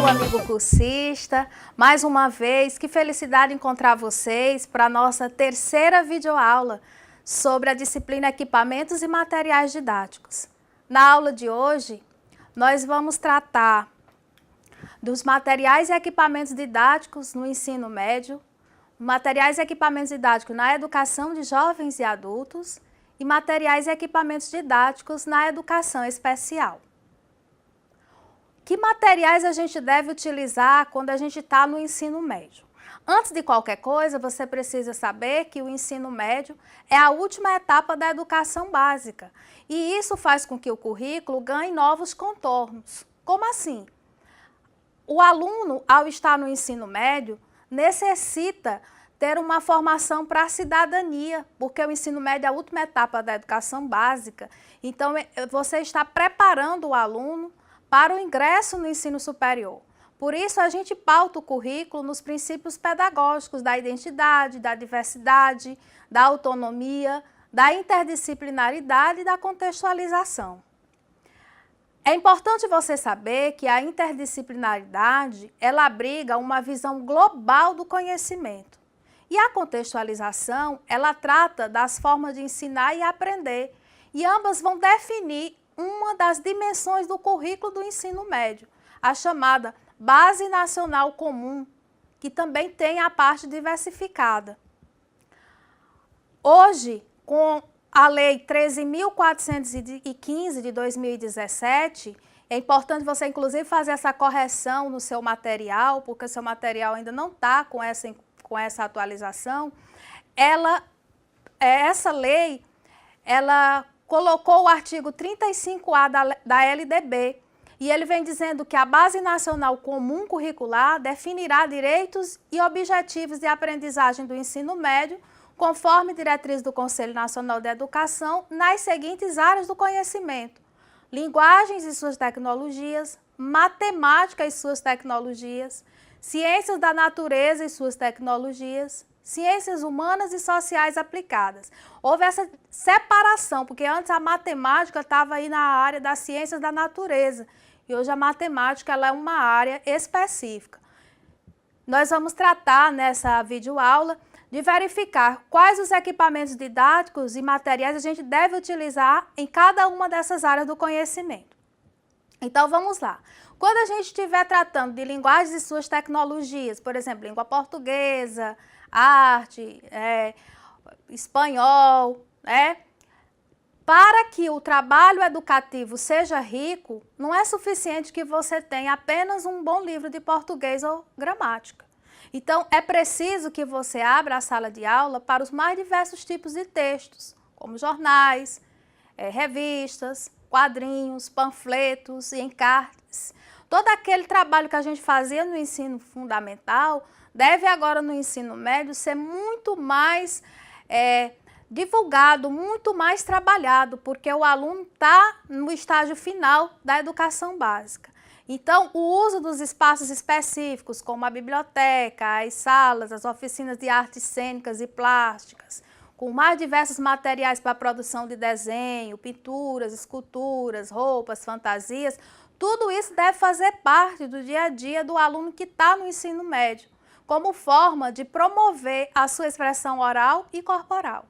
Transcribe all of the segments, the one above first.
meu amigo cursista. Mais uma vez, que felicidade encontrar vocês para a nossa terceira videoaula sobre a disciplina Equipamentos e Materiais Didáticos. Na aula de hoje, nós vamos tratar dos materiais e equipamentos didáticos no ensino médio, materiais e equipamentos didáticos na educação de jovens e adultos e materiais e equipamentos didáticos na educação especial. Que materiais a gente deve utilizar quando a gente está no ensino médio? Antes de qualquer coisa, você precisa saber que o ensino médio é a última etapa da educação básica. E isso faz com que o currículo ganhe novos contornos. Como assim? O aluno, ao estar no ensino médio, necessita ter uma formação para a cidadania, porque o ensino médio é a última etapa da educação básica. Então, você está preparando o aluno para o ingresso no ensino superior. Por isso, a gente pauta o currículo nos princípios pedagógicos da identidade, da diversidade, da autonomia, da interdisciplinaridade e da contextualização. É importante você saber que a interdisciplinaridade, ela abriga uma visão global do conhecimento. E a contextualização, ela trata das formas de ensinar e aprender. E ambas vão definir uma das dimensões do currículo do ensino médio, a chamada Base Nacional Comum, que também tem a parte diversificada. Hoje, com a Lei 13.415 de 2017, é importante você, inclusive, fazer essa correção no seu material, porque o seu material ainda não está com essa atualização. Essa lei, ela colocou o artigo 35A da LDB, e ele vem dizendo que a Base Nacional Comum Curricular definirá direitos e objetivos de aprendizagem do ensino médio, conforme diretriz do Conselho Nacional de Educação, nas seguintes áreas do conhecimento: linguagens e suas tecnologias, matemática e suas tecnologias, ciências da natureza e suas tecnologias, ciências humanas e sociais aplicadas. Houve essa separação, porque antes a matemática estava aí na área das ciências da natureza, e hoje a matemática ela é uma área específica. Nós vamos tratar nessa videoaula de verificar quais os equipamentos didáticos e materiais a gente deve utilizar em cada uma dessas áreas do conhecimento. Então vamos lá. Quando a gente estiver tratando de linguagens e suas tecnologias, por exemplo, língua portuguesa, arte, espanhol, para que o trabalho educativo seja rico, não é suficiente que você tenha apenas um bom livro de português ou gramática. Então, é preciso que você abra a sala de aula para os mais diversos tipos de textos, como jornais, revistas, quadrinhos, panfletos e encartes. Todo aquele trabalho que a gente fazia no ensino fundamental deve agora no ensino médio ser muito mais divulgado, muito mais trabalhado, porque o aluno está no estágio final da educação básica. Então, o uso dos espaços específicos, como a biblioteca, as salas, as oficinas de artes cênicas e plásticas, com mais diversos materiais para a produção de desenho, pinturas, esculturas, roupas, fantasias, tudo isso deve fazer parte do dia a dia do aluno que está no ensino médio, como forma de promover a sua expressão oral e corporal.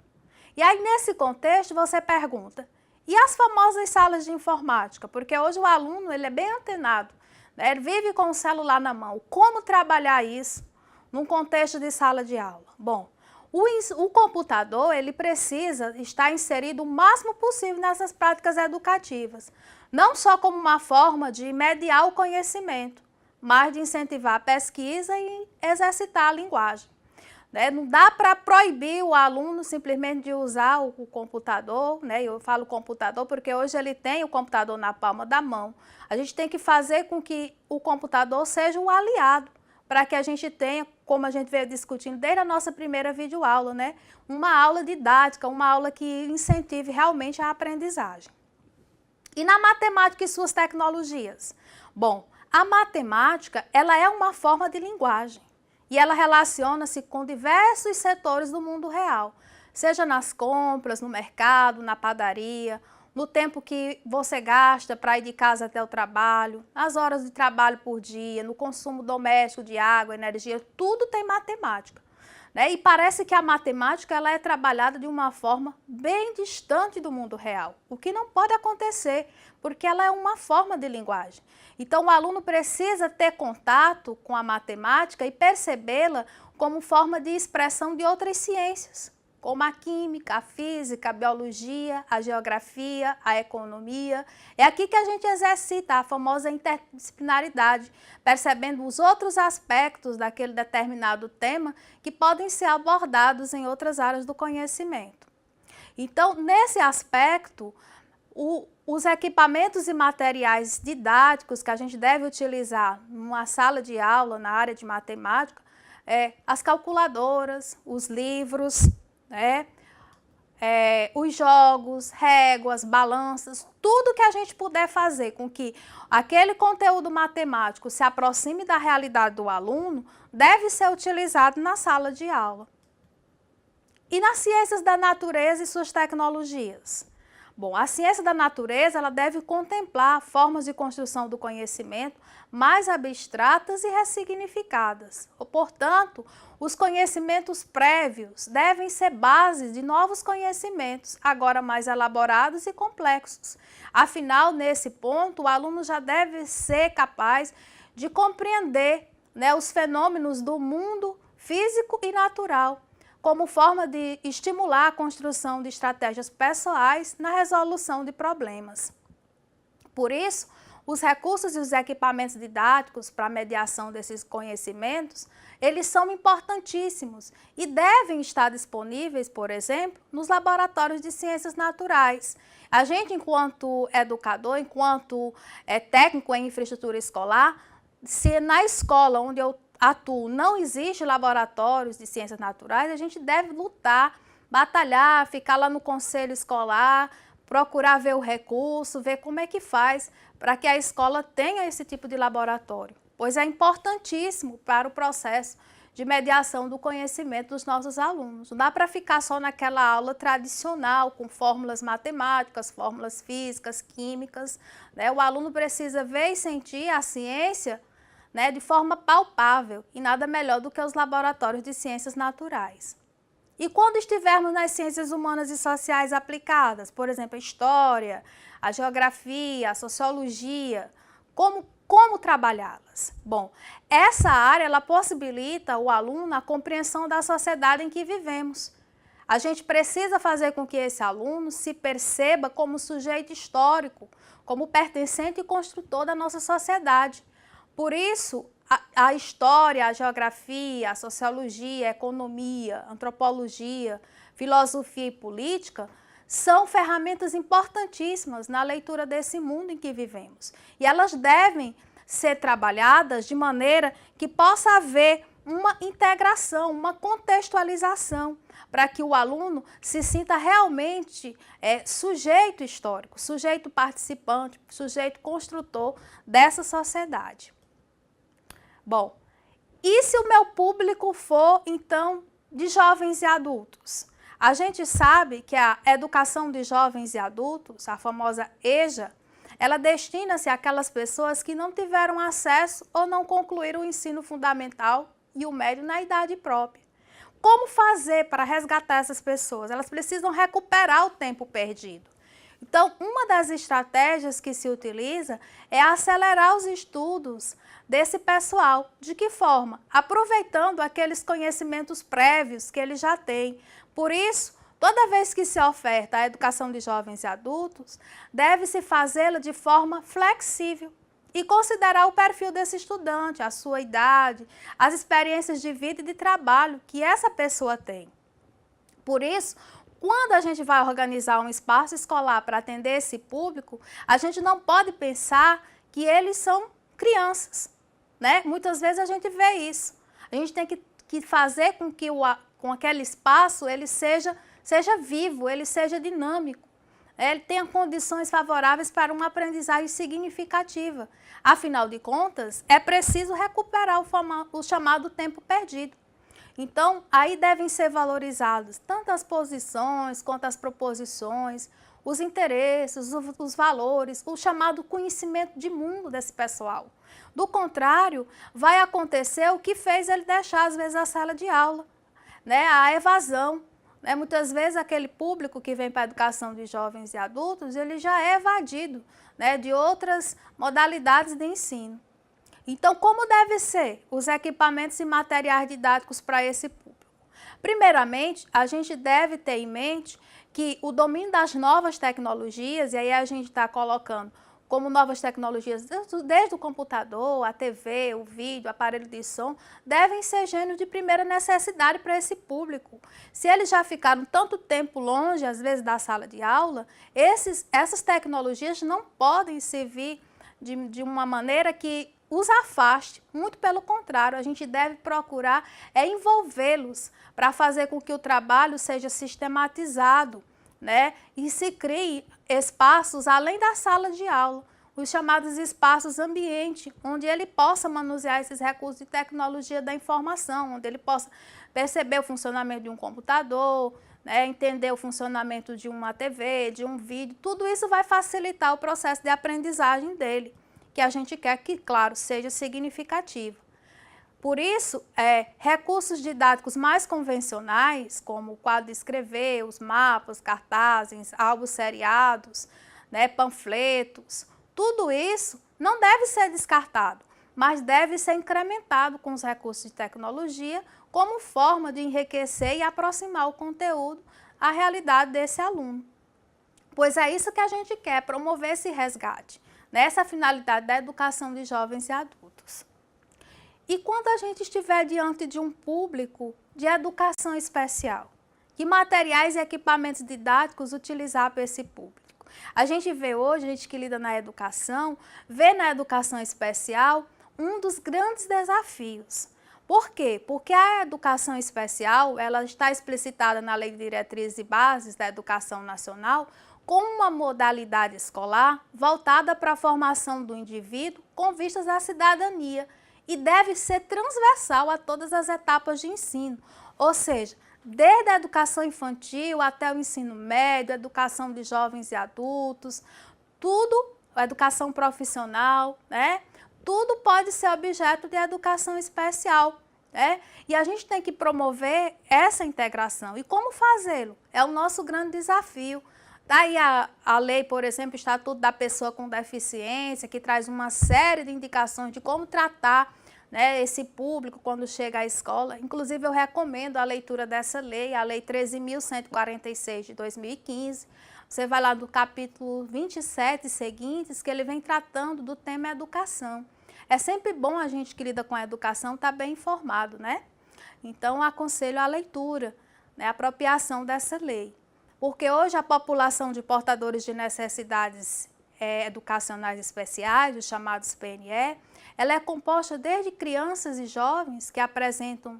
E aí, nesse contexto, você pergunta, e as famosas salas de informática? Porque hoje o aluno ele é bem antenado, né? Ele vive com o celular na mão. Como trabalhar isso num contexto de sala de aula? Bom, o computador ele precisa estar inserido o máximo possível nessas práticas educativas, não só como uma forma de mediar o conhecimento, mas de incentivar a pesquisa e exercitar a linguagem. Não dá para proibir o aluno simplesmente de usar o computador, eu falo computador porque hoje ele tem o computador na palma da mão. A gente tem que fazer com que o computador seja um aliado, para que a gente tenha, como a gente veio discutindo desde a nossa primeira videoaula, uma aula didática, uma aula que incentive realmente a aprendizagem. E na matemática e suas tecnologias? Bom, a matemática ela é uma forma de linguagem. E ela relaciona-se com diversos setores do mundo real, seja nas compras, no mercado, na padaria, no tempo que você gasta para ir de casa até o trabalho, nas horas de trabalho por dia, no consumo doméstico de água, energia, tudo tem matemática. Né? E parece que a matemática ela é trabalhada de uma forma bem distante do mundo real, o que não pode acontecer, porque ela é uma forma de linguagem. Então, o aluno precisa ter contato com a matemática e percebê-la como forma de expressão de outras ciências, como a química, a física, a biologia, a geografia, a economia. É aqui que a gente exercita a famosa interdisciplinaridade, percebendo os outros aspectos daquele determinado tema que podem ser abordados em outras áreas do conhecimento. Então, nesse aspecto, os equipamentos e materiais didáticos que a gente deve utilizar numa sala de aula na área de matemática, as calculadoras, os livros, os jogos, réguas, balanças, tudo que a gente puder fazer com que aquele conteúdo matemático se aproxime da realidade do aluno, deve ser utilizado na sala de aula. E nas ciências da natureza e suas tecnologias? Bom, a ciência da natureza ela deve contemplar formas de construção do conhecimento mais abstratas e ressignificadas. Portanto, os conhecimentos prévios devem ser base de novos conhecimentos, agora mais elaborados e complexos. Afinal, nesse ponto, o aluno já deve ser capaz de compreender, os fenômenos do mundo físico e natural, como forma de estimular a construção de estratégias pessoais na resolução de problemas. Por isso, os recursos e os equipamentos didáticos para a mediação desses conhecimentos, eles são importantíssimos e devem estar disponíveis, por exemplo, nos laboratórios de ciências naturais. A gente, enquanto educador, enquanto técnico em infraestrutura escolar, se na escola onde eu atuo não existe laboratórios de ciências naturais, a gente deve lutar, batalhar, ficar lá no conselho escolar, procurar ver o recurso, ver como é que faz para que a escola tenha esse tipo de laboratório, pois é importantíssimo para o processo de mediação do conhecimento dos nossos alunos. Não dá para ficar só naquela aula tradicional, com fórmulas matemáticas, fórmulas físicas, químicas, O aluno precisa ver e sentir a ciência de forma palpável, e nada melhor do que os laboratórios de ciências naturais. E quando estivermos nas ciências humanas e sociais aplicadas, por exemplo, a história, a geografia, a sociologia, como trabalhá-las? Bom, essa área ela possibilita ao aluno a compreensão da sociedade em que vivemos. A gente precisa fazer com que esse aluno se perceba como sujeito histórico, como pertencente e construtor da nossa sociedade. Por isso, a história, a geografia, a sociologia, a economia, a antropologia, filosofia e política são ferramentas importantíssimas na leitura desse mundo em que vivemos. E elas devem ser trabalhadas de maneira que possa haver uma integração, uma contextualização, para que o aluno se sinta realmente sujeito histórico, sujeito participante, sujeito construtor dessa sociedade. Bom, e se o meu público for, então, de jovens e adultos? A gente sabe que a educação de jovens e adultos, a famosa EJA, ela destina-se àquelas pessoas que não tiveram acesso ou não concluíram o ensino fundamental e o médio na idade própria. Como fazer para resgatar essas pessoas? Elas precisam recuperar o tempo perdido. Então, uma das estratégias que se utiliza é acelerar os estudos desse pessoal. De que forma? Aproveitando aqueles conhecimentos prévios que ele já tem. Por isso, toda vez que se oferta a educação de jovens e adultos, deve-se fazê-la de forma flexível e considerar o perfil desse estudante, a sua idade, as experiências de vida e de trabalho que essa pessoa tem. Por isso, quando a gente vai organizar um espaço escolar para atender esse público, a gente não pode pensar que eles são crianças, Muitas vezes a gente vê isso. A gente tem que fazer com que com aquele espaço ele seja vivo, ele seja dinâmico, ele tenha condições favoráveis para uma aprendizagem significativa. Afinal de contas, é preciso recuperar o chamado tempo perdido. Então, aí devem ser valorizados tanto as posições quanto as proposições, os interesses, os valores, o chamado conhecimento de mundo desse pessoal. Do contrário, vai acontecer o que fez ele deixar, às vezes, a sala de aula, né? A evasão. Né? Muitas vezes, aquele público que vem para a educação de jovens e adultos, ele já é evadido, né, de outras modalidades de ensino. Então, como devem ser os equipamentos e materiais didáticos para esse público? Primeiramente, a gente deve ter em mente que o domínio das novas tecnologias, e aí a gente está colocando como novas tecnologias desde o computador, a TV, o vídeo, o aparelho de som, devem ser gêneros de primeira necessidade para esse público. Se eles já ficaram tanto tempo longe, às vezes, da sala de aula, essas tecnologias não podem servir de uma maneira que os afaste, muito pelo contrário, a gente deve procurar envolvê-los para fazer com que o trabalho seja sistematizado, né? E se crie espaços além da sala de aula, os chamados espaços ambiente, onde ele possa manusear esses recursos de tecnologia da informação, onde ele possa perceber o funcionamento de um computador, né? Entender o funcionamento de uma TV, de um vídeo, tudo isso vai facilitar o processo de aprendizagem dele, que a gente quer que, claro, seja significativo. Por isso, recursos didáticos mais convencionais, como o quadro de escrever, os mapas, cartazes, álbuns seriados, né, panfletos, tudo isso não deve ser descartado, mas deve ser incrementado com os recursos de tecnologia como forma de enriquecer e aproximar o conteúdo à realidade desse aluno. Pois é isso que a gente quer, promover esse resgate, nessa finalidade da educação de jovens e adultos. E quando a gente estiver diante de um público de educação especial, que materiais e equipamentos didáticos utilizar para esse público? A gente vê hoje, a gente que lida na educação, vê na educação especial um dos grandes desafios. Por quê? Porque a educação especial, ela está explicitada na Lei de Diretrizes e Bases da Educação Nacional como uma modalidade escolar voltada para a formação do indivíduo com vistas à cidadania e deve ser transversal a todas as etapas de ensino, ou seja, desde a educação infantil até o ensino médio, a educação de jovens e adultos, tudo, a educação profissional, né? Tudo pode ser objeto de educação especial, né? E a gente tem que promover essa integração. E como fazê-lo? É o nosso grande desafio. Daí a lei, por exemplo, o Estatuto da Pessoa com Deficiência, que traz uma série de indicações de como tratar, né, esse público quando chega à escola. Inclusive, eu recomendo a leitura dessa lei, a Lei 13.146 de 2015. Você vai lá do capítulo 27 e seguintes, que ele vem tratando do tema educação. É sempre bom a gente que lida com a educação estar bem informado, né? Então, aconselho a leitura, né, a apropriação dessa lei. Porque hoje a população de portadores de necessidades educacionais especiais, os chamados PNE, ela é composta desde crianças e jovens que apresentam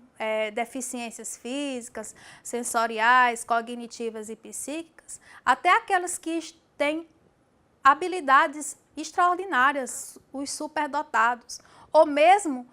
deficiências físicas, sensoriais, cognitivas e psíquicas, até aquelas que têm habilidades extraordinárias, os superdotados, ou mesmo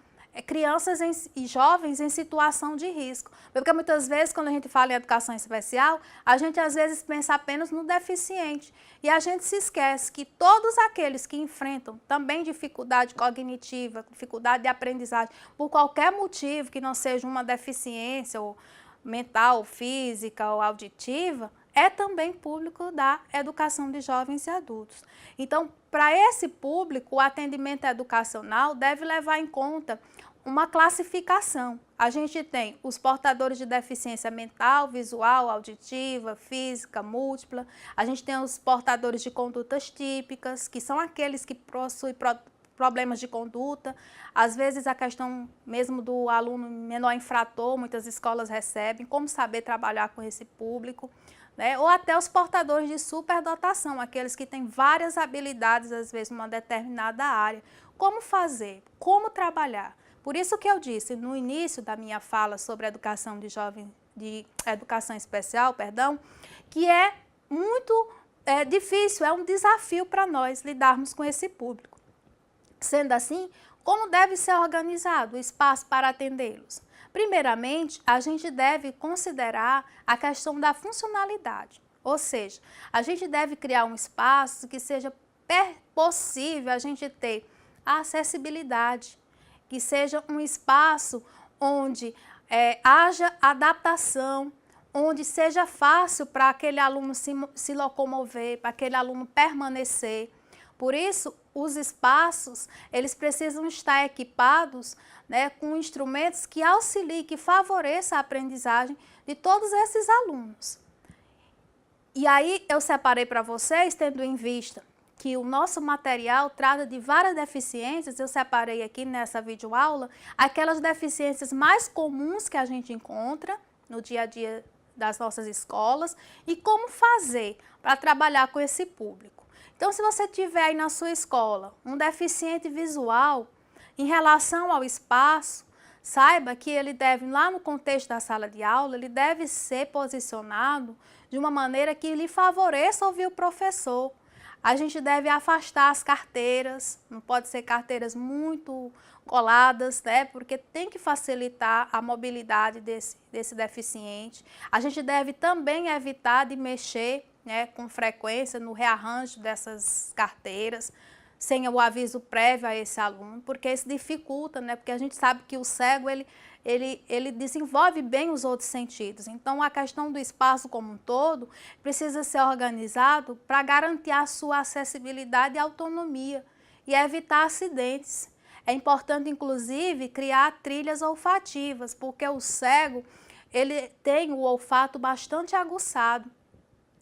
crianças e jovens em situação de risco. Porque muitas vezes, quando a gente fala em educação especial, a gente às vezes pensa apenas no deficiente. E a gente se esquece que todos aqueles que enfrentam também dificuldade cognitiva, dificuldade de aprendizagem, por qualquer motivo que não seja uma deficiência ou mental, física ou auditiva, é também público da educação de jovens e adultos. Então, para esse público, o atendimento educacional deve levar em conta uma classificação. A gente tem os portadores de deficiência mental, visual, auditiva, física, múltipla. A gente tem os portadores de condutas típicas, que são aqueles que possuem problemas de conduta. Às vezes a questão mesmo do aluno menor infrator, muitas escolas recebem, como saber trabalhar com esse público. Né? Ou até os portadores de superdotação, aqueles que têm várias habilidades, às vezes, numa determinada área. Como fazer? Como trabalhar? Por isso que eu disse no início da minha fala sobre a educação de jovem, de educação especial, perdão, que é muito difícil, é um desafio para nós lidarmos com esse público. Sendo assim, como deve ser organizado o espaço para atendê-los? Primeiramente, a gente deve considerar a questão da funcionalidade, ou seja, a gente deve criar um espaço que seja possível a gente ter a acessibilidade, que seja um espaço onde haja adaptação, onde seja fácil para aquele aluno se locomover, para aquele aluno permanecer. Por isso, os espaços, eles precisam estar equipados, né, com instrumentos que auxiliem, que favoreçam a aprendizagem de todos esses alunos. E aí eu separei para vocês, tendo em vista que o nosso material trata de várias deficiências, eu separei aqui nessa videoaula aquelas deficiências mais comuns que a gente encontra no dia a dia das nossas escolas e como fazer para trabalhar com esse público. Então, se você tiver aí na sua escola um deficiente visual, em relação ao espaço, saiba que ele deve, lá no contexto da sala de aula, ele deve ser posicionado de uma maneira que lhe favoreça ouvir o professor. A gente deve afastar as carteiras, não pode ser carteiras muito coladas, né? Porque tem que facilitar a mobilidade desse deficiente. A gente deve também evitar de mexer, né, com frequência no rearranjo dessas carteiras, sem o aviso prévio a esse aluno, porque isso dificulta, né? Porque a gente sabe que o cego, ele desenvolve bem os outros sentidos. Então, a questão do espaço como um todo precisa ser organizado para garantir a sua acessibilidade e autonomia e evitar acidentes. É importante, inclusive, criar trilhas olfativas, porque o cego, ele tem o olfato bastante aguçado.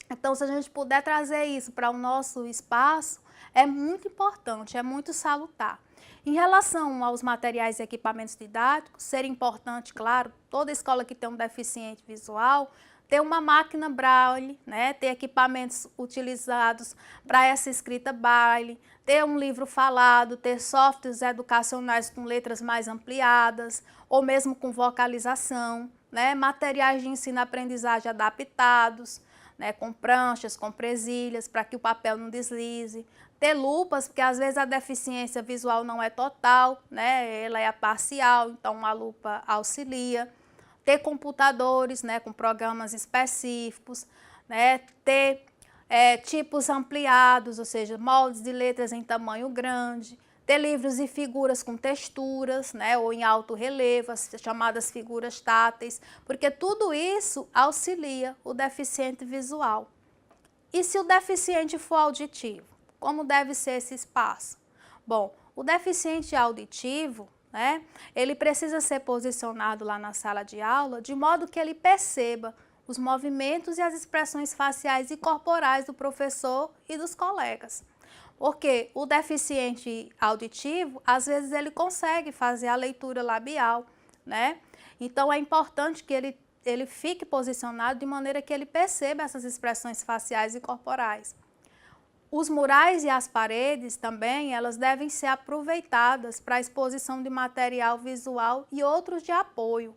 Então, se a gente puder trazer isso para o nosso espaço, é muito importante, é muito salutar. Em relação aos materiais e equipamentos didáticos, seria importante, claro, toda escola que tem um deficiente visual, ter uma máquina Braille, né? Ter equipamentos utilizados para essa escrita Braille, ter um livro falado, ter softwares educacionais com letras mais ampliadas, ou mesmo com vocalização, né? Materiais de ensino-aprendizagem adaptados, né, com pranchas, com presilhas, para que o papel não deslize. Ter lupas, porque às vezes a deficiência visual não é total, né, ela é parcial, então uma lupa auxilia. Ter computadores, né, com programas específicos, né, ter tipos ampliados, ou seja, moldes de letras em tamanho grande. Ter livros e figuras com texturas, né, ou em alto relevo, as chamadas figuras táteis, porque tudo isso auxilia o deficiente visual. E se o deficiente for auditivo, como deve ser esse espaço? Bom, o deficiente auditivo, né, ele precisa ser posicionado lá na sala de aula de modo que ele perceba os movimentos e as expressões faciais e corporais do professor e dos colegas. Porque o deficiente auditivo, às vezes ele consegue fazer a leitura labial, né? Então é importante que ele fique posicionado de maneira que ele perceba essas expressões faciais e corporais. Os murais e as paredes também, elas devem ser aproveitadas para a exposição de material visual e outros de apoio.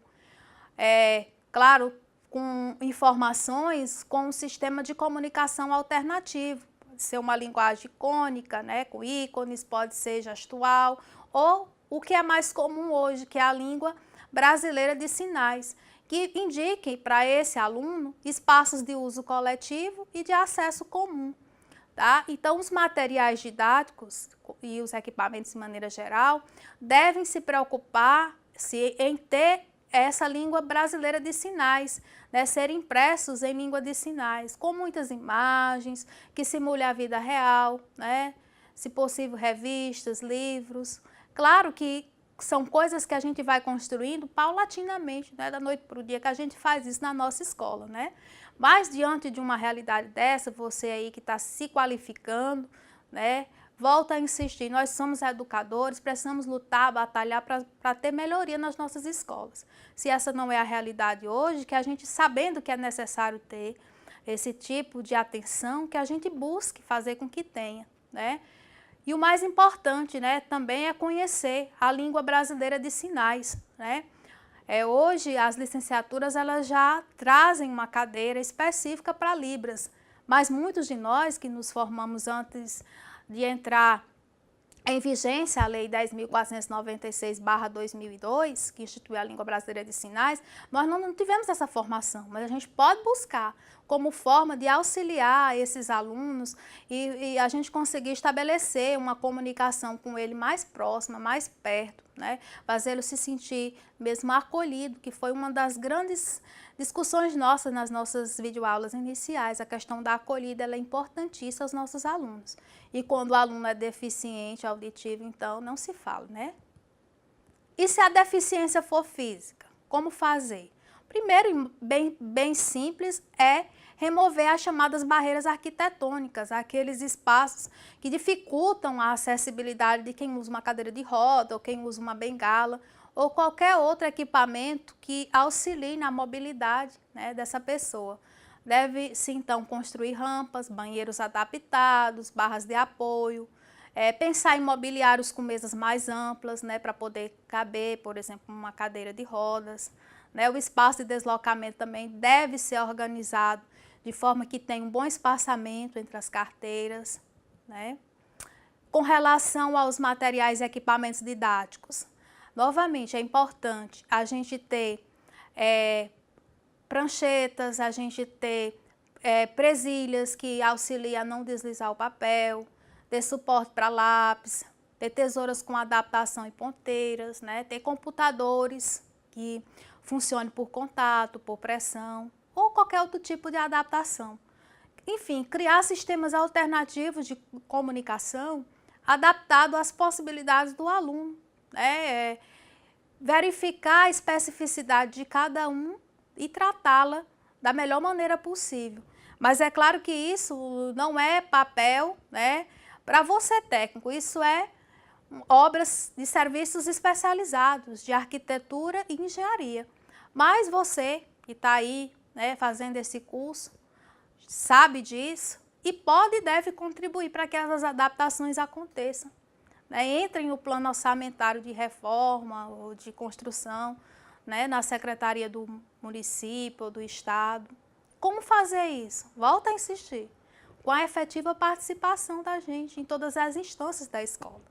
Claro, com informações com um sistema de comunicação alternativo. Pode ser uma linguagem icônica, né, com ícones, pode ser gestual, ou o que é mais comum hoje, que é a língua brasileira de sinais, que indiquem para esse aluno espaços de uso coletivo e de acesso comum. Tá? Então, os materiais didáticos e os equipamentos de maneira geral devem se preocupar em ter essa língua brasileira de sinais, né, ser impressos em língua de sinais, com muitas imagens, que simule a vida real, né, se possível revistas, livros. Claro que são coisas que a gente vai construindo paulatinamente, né, da noite para o dia, que a gente faz isso na nossa escola, né? Mas diante de uma realidade dessa, você aí que está se qualificando, né, volta a insistir, nós somos educadores, precisamos lutar, batalhar para ter melhoria nas nossas escolas. Se essa não é a realidade hoje, que a gente, sabendo que é necessário ter esse tipo de atenção, que a gente busque fazer com que tenha, né? E o mais importante, né, também é conhecer a língua brasileira de sinais, né? Hoje as licenciaturas elas já trazem uma cadeira específica para Libras, mas muitos de nós que nos formamos antes de entrar em vigência a Lei 10.496/2002, que institui a Língua Brasileira de Sinais, nós não tivemos essa formação, mas a gente pode buscar como forma de auxiliar esses alunos e a gente conseguir estabelecer uma comunicação com ele mais próxima, mais perto, né? Fazê-lo se sentir mesmo acolhido, que foi uma das grandes discussões nossas nas nossas videoaulas iniciais. A questão da acolhida ela é importantíssima aos nossos alunos. E quando o aluno é deficiente auditivo, então não se fala, né? E se a deficiência for física, como fazer? Primeiro, bem simples, é remover as chamadas barreiras arquitetônicas, aqueles espaços que dificultam a acessibilidade de quem usa uma cadeira de roda ou quem usa uma bengala ou qualquer outro equipamento que auxilie na mobilidade, né, dessa pessoa. Deve-se, então, construir rampas, banheiros adaptados, barras de apoio, pensar em mobiliários com mesas mais amplas, né, para poder caber, por exemplo, uma cadeira de rodas. Né, o espaço de deslocamento também deve ser organizado de forma que tenha um bom espaçamento entre as carteiras. Né. Com relação aos materiais e equipamentos didáticos, novamente é importante a gente ter pranchetas, a gente ter presilhas que auxiliam a não deslizar o papel, ter suporte para lápis, ter tesouras com adaptação e ponteiras, né? Ter computadores que funcionem por contato, por pressão ou qualquer outro tipo de adaptação. Enfim, criar sistemas alternativos de comunicação adaptados às possibilidades do aluno, né? Verificar a especificidade de cada um e tratá-la da melhor maneira possível. Mas é claro que isso não é papel, né, para você técnico, isso é obras de serviços especializados de arquitetura e engenharia. Mas você que está aí, né, fazendo esse curso, sabe disso e pode e deve contribuir para que essas adaptações aconteçam. Né, entrem no plano orçamentário de reforma ou de construção, né, na secretaria do município ou do estado. Como fazer isso? Volto a insistir, com a efetiva participação da gente em todas as instâncias da escola,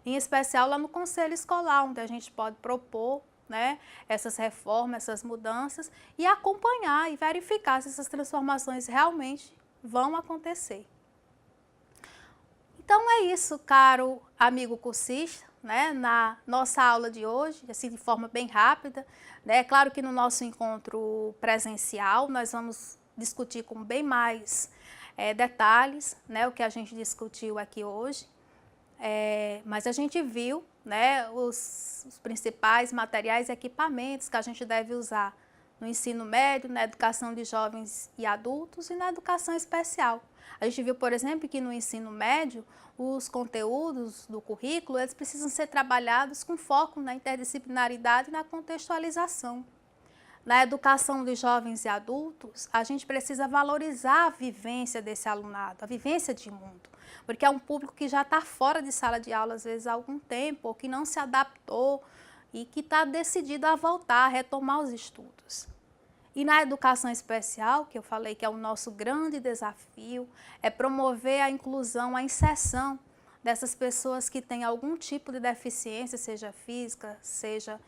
em especial lá no conselho escolar, onde a gente pode propor, né, essas reformas, essas mudanças e acompanhar e verificar se essas transformações realmente vão acontecer. Então é isso, caro amigo cursista, né, na nossa aula de hoje, assim de forma bem rápida, né, é claro que no nosso encontro presencial nós vamos discutir com bem mais detalhes, né, o que a gente discutiu aqui hoje, mas a gente viu, né, os principais materiais e equipamentos que a gente deve usar no ensino médio, na educação de jovens e adultos e na educação especial. A gente viu, por exemplo, que no ensino médio, os conteúdos do currículo, eles precisam ser trabalhados com foco na interdisciplinaridade e na contextualização. Na educação de jovens e adultos, a gente precisa valorizar a vivência desse alunado, a vivência de mundo, porque é um público que já está fora de sala de aula, às vezes, há algum tempo, ou que não se adaptou e que está decidido a voltar, a retomar os estudos. E na educação especial, que eu falei que é o nosso grande desafio, é promover a inclusão, a inserção dessas pessoas que têm algum tipo de deficiência, seja física, seja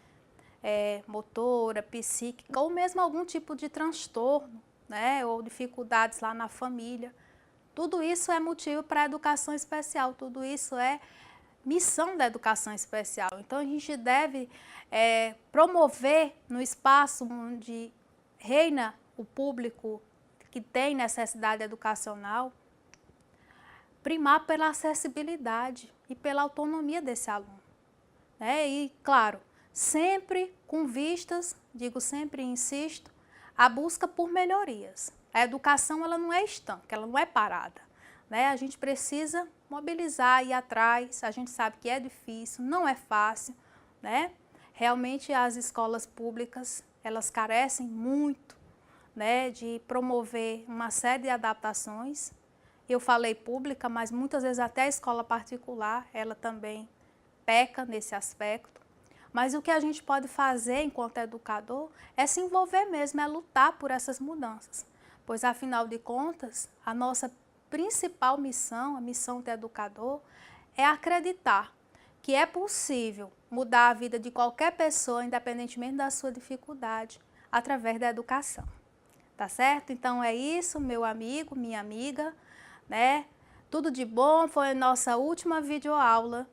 motora, psíquica, ou mesmo algum tipo de transtorno, né, ou dificuldades lá na família. Tudo isso é motivo para a educação especial, tudo isso é missão da educação especial. Então a gente deve promover no espaço onde reina o público que tem necessidade educacional, primar pela acessibilidade e pela autonomia desse aluno. Né? E, claro, sempre com vistas, digo sempre e insisto, a busca por melhorias. A educação ela não é estanque, ela não é parada. Né? A gente precisa mobilizar, ir atrás, a gente sabe que é difícil, não é fácil. Né? Realmente as escolas públicas, elas carecem muito, né, de promover uma série de adaptações. Eu falei pública, mas muitas vezes até a escola particular, ela também peca nesse aspecto. Mas o que a gente pode fazer enquanto educador é se envolver mesmo, é lutar por essas mudanças. Pois, afinal de contas, a nossa principal missão, a missão do educador, é acreditar que é possível mudar a vida de qualquer pessoa, independentemente da sua dificuldade, através da educação. Tá certo? Então é isso, meu amigo, minha amiga, né? Tudo de bom, foi a nossa última videoaula,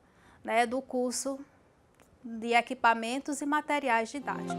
né, do curso de equipamentos e materiais didáticos.